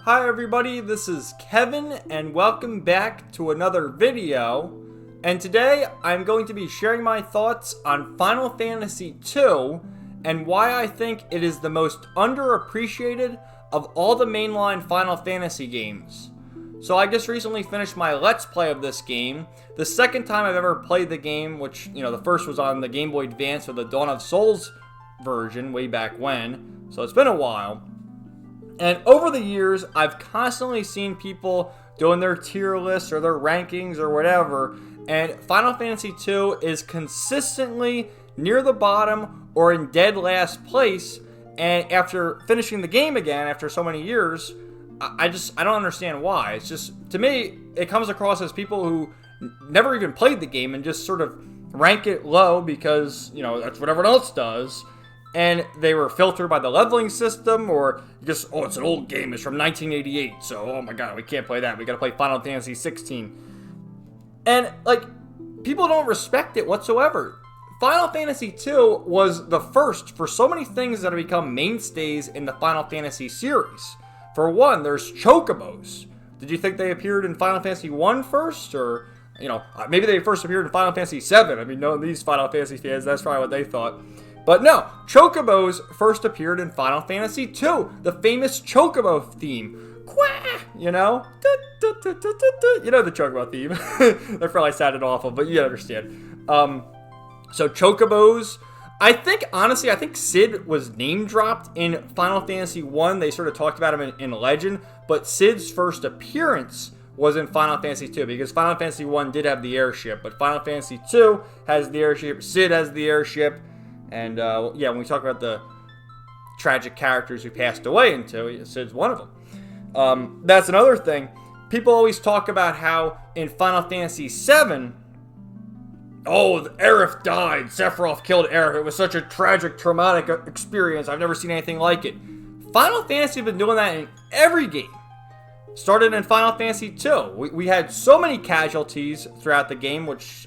Hi everybody, this is Kevin and welcome back to another video. And today I'm going to be sharing my thoughts on Final Fantasy II and why I think it is the most underappreciated of all the mainline Final Fantasy games. So I just recently finished my Let's Play of this game. The second time I've ever played the game, which, the first was on the Game Boy Advance or the Dawn of Souls version way back when. So it's been a while. And over the years, I've constantly seen people doing their tier lists or their rankings or whatever, and Final Fantasy II is consistently near the bottom or in dead last place. And after finishing the game again, after so many years, I don't understand why. It's just, to me, it comes across as people who never even played the game and just sort of rank it low because, that's what everyone else does. And they were filtered by the leveling system, or just, it's an old game, it's from 1988, so, oh my god, we can't play that, we gotta play Final Fantasy 16. And, people don't respect it whatsoever. Final Fantasy II was the first for so many things that have become mainstays in the Final Fantasy series. For one, there's chocobos. Did you think they appeared in Final Fantasy 1 first, or, maybe they first appeared in Final Fantasy 7? I mean, knowing these Final Fantasy fans, that's probably what they thought. But no, chocobos first appeared in Final Fantasy II, the famous chocobo theme. Quah! You know the chocobo theme. That probably sounded awful, but you understand. So chocobos, I think Cid was name dropped in Final Fantasy 1. They sort of talked about him in Legend, but Cid's first appearance was in Final Fantasy 2, because Final Fantasy 1 did have the airship, but Final Fantasy 2 has the airship, Cid has the airship. And, when we talk about the tragic characters who passed away into, Cid's one of them. That's another thing. People always talk about how in Final Fantasy VII, Aerith died. Sephiroth killed Aerith. It was such a tragic, traumatic experience. I've never seen anything like it. Final Fantasy has been doing that in every game. Started in Final Fantasy II. We had so many casualties throughout the game, which...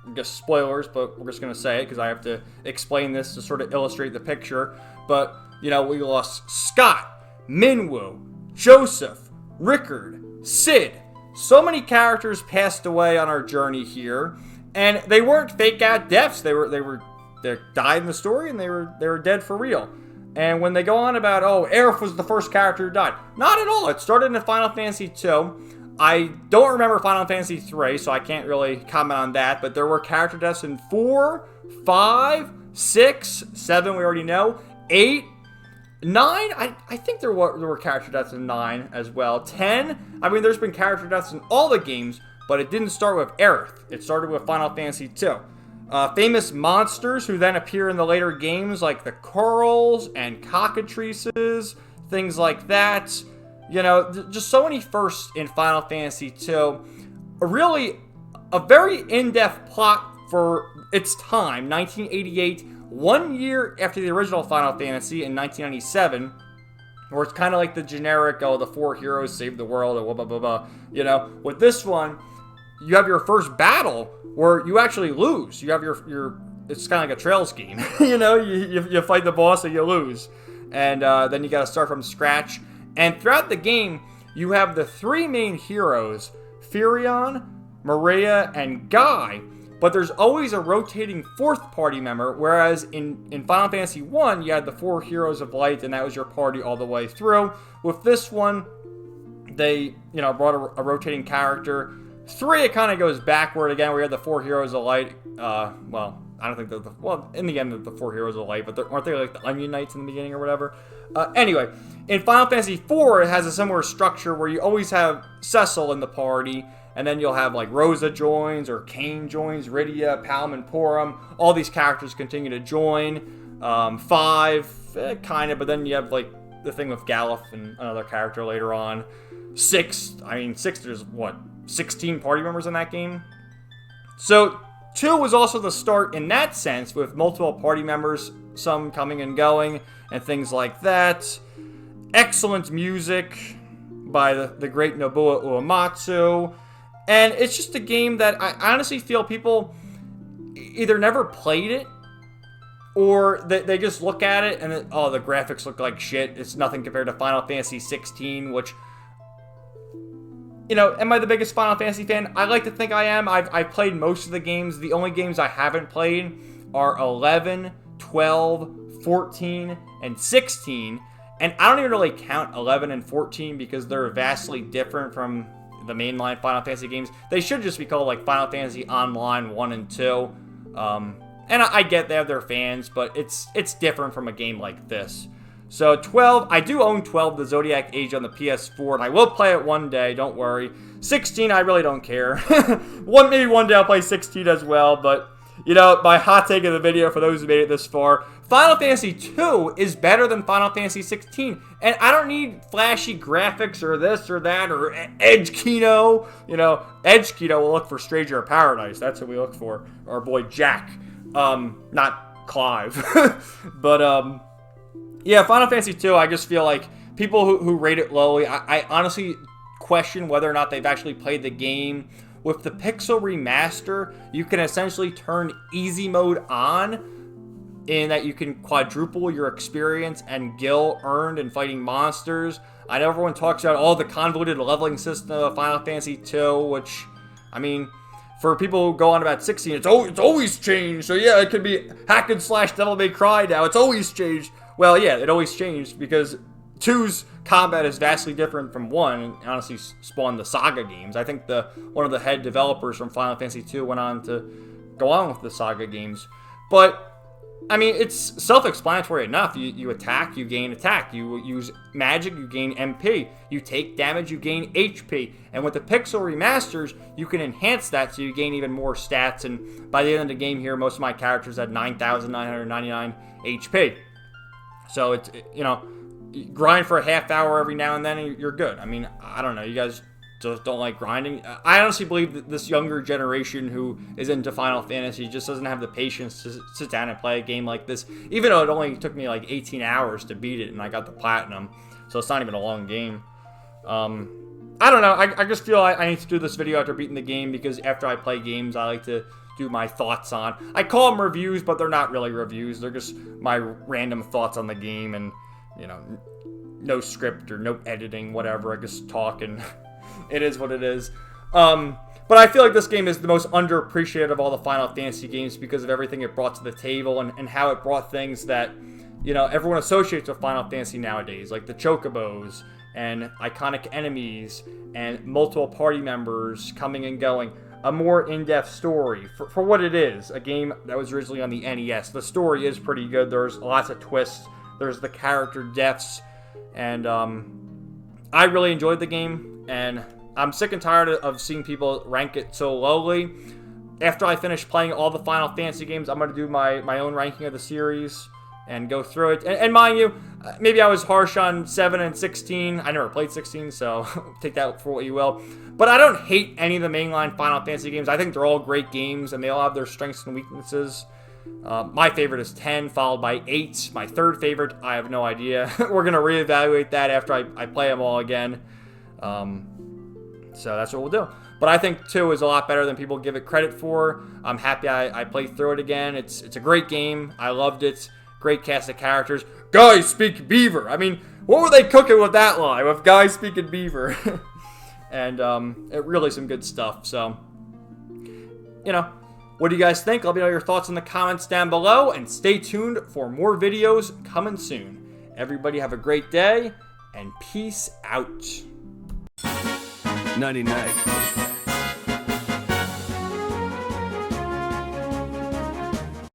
I guess spoilers, but we're just going to say it because I have to explain this to sort of illustrate the picture. But, we lost Scott, Minwu, Joseph, Rickard, Cid. So many characters passed away on our journey here, and they weren't fake out deaths. They died in the story, and they were dead for real. And when they go on about, Aerith was the first character who died, not at all. It started in Final Fantasy II. I don't remember Final Fantasy 3, so I can't really comment on that, but there were character deaths in 4, 5, 6, 7, we already know, 8, 9, I think there were character deaths in 9 as well, 10, there's been character deaths in all the games, but it didn't start with Aerith, it started with Final Fantasy 2. Famous monsters who then appear in the later games, like the Corals and Cockatrices, things like that. Just so many firsts in Final Fantasy II. Really, a very in-depth plot for its time, 1988, 1 year after the original Final Fantasy in 1997, where it's kind of like the generic, the four heroes save the world, or blah, blah, blah, blah. With this one, you have your first battle where you actually lose. You have your it's kind of like a Trails game. You fight the boss and you lose. And then you got to start from scratch. And throughout the game, you have the three main heroes, Firion, Maria, and Guy, but there's always a rotating fourth party member, whereas in Final Fantasy 1, you had the four heroes of light, and that was your party all the way through. With this one, they, brought a rotating character. 3, it kind of goes backward again, where you had the four heroes of light. I don't think they're in the end, the four heroes of light, but aren't they like the Onion Knights in the beginning or whatever? Anyway, in Final Fantasy IV, it has a similar structure where you always have Cecil in the party, and then you'll have like Rosa joins, or Kain joins, Rydia, Palm, and Porum. All these characters continue to join. 5, kind of, but then you have like the thing with Galuf and another character later on. 6, there's 16 party members in that game? So 2 was also the start in that sense, with multiple party members, some coming and going, and things like that. Excellent music by the great Nobuo Uematsu. And it's just a game that I honestly feel people either never played it, or they just look at it and the graphics look like shit. It's nothing compared to Final Fantasy 16, which am I the biggest Final Fantasy fan? I like to think I am. I've played most of the games. The only games I haven't played are 11, 12, 14, and 16. And I don't even really count 11 and 14 because they're vastly different from the mainline Final Fantasy games. They should just be called like Final Fantasy Online 1 and 2. And I get they have their fans, but it's different from a game like this. So 12, I do own 12, the Zodiac Age on the PS4, and I will play it one day, don't worry. 16, I really don't care. Maybe one day I'll play 16 as well, but, my hot take of the video for those who made it this far, Final Fantasy 2 is better than Final Fantasy 16, and I don't need flashy graphics or this or that or Edge Kino. Edge Kino will look for Stranger of Paradise, that's what we look for, our boy Jack, not Clive. But, yeah, Final Fantasy 2, I just feel like people who rate it lowly, I honestly question whether or not they've actually played the game. With the Pixel Remaster, you can essentially turn easy mode on in that you can quadruple your experience and gil earned in fighting monsters. I know everyone talks about, the convoluted leveling system of Final Fantasy 2, which, for people who go on about 16, it's always changed. So yeah, it could be hack and slash Devil May Cry now. It's always changed. Well, yeah, it always changed because 2's combat is vastly different from 1, and honestly spawned the Saga games. I think one of the head developers from Final Fantasy 2 went on to go on with the Saga games. But, it's self-explanatory enough. You attack, you gain attack. You use magic, you gain MP. You take damage, you gain HP. And with the Pixel Remasters, you can enhance that so you gain even more stats. And by the end of the game here, most of my characters had 9,999 HP. So it's, grind for a half hour every now and then and you're good. I don't know. You guys just don't like grinding. I honestly believe that this younger generation who is into Final Fantasy just doesn't have the patience to sit down and play a game like this. Even though it only took me like 18 hours to beat it and I got the platinum. So it's not even a long game. I don't know. I just feel I need to do this video after beating the game because after I play games, I like to do my thoughts on. I call them reviews, but they're not really reviews. They're just my random thoughts on the game and, no script or no editing, whatever. I just talk and it is what it is. But I feel like this game is the most underappreciated of all the Final Fantasy games because of everything it brought to the table and how it brought things that, everyone associates with Final Fantasy nowadays, like the Chocobos and iconic enemies and multiple party members coming and going. A more in-depth story for what it is, a game that was originally on the NES. The story is pretty good. There's lots of twists. There's the character deaths, and I really enjoyed the game, and I'm sick and tired of seeing people rank it so lowly. After I finish playing all the Final Fantasy games, I'm going to do my own ranking of the series and go through it. And mind you, maybe I was harsh on 7 and 16. I never played 16, so take that for what you will. But I don't hate any of the mainline Final Fantasy games. I think they're all great games, and they all have their strengths and weaknesses. My favorite is 10, followed by 8. My third favorite, I have no idea. We're going to reevaluate that after I play them all again. So that's what we'll do. But I think 2 is a lot better than people give it credit for. I'm happy I played through it again. It's a great game. I loved it. Great cast of characters. Guys speak beaver. What were they cooking with that line? With guys speaking beaver. And it really some good stuff. So, what do you guys think? Let me know your thoughts in the comments down below. And stay tuned for more videos coming soon. Everybody have a great day. And peace out. 99.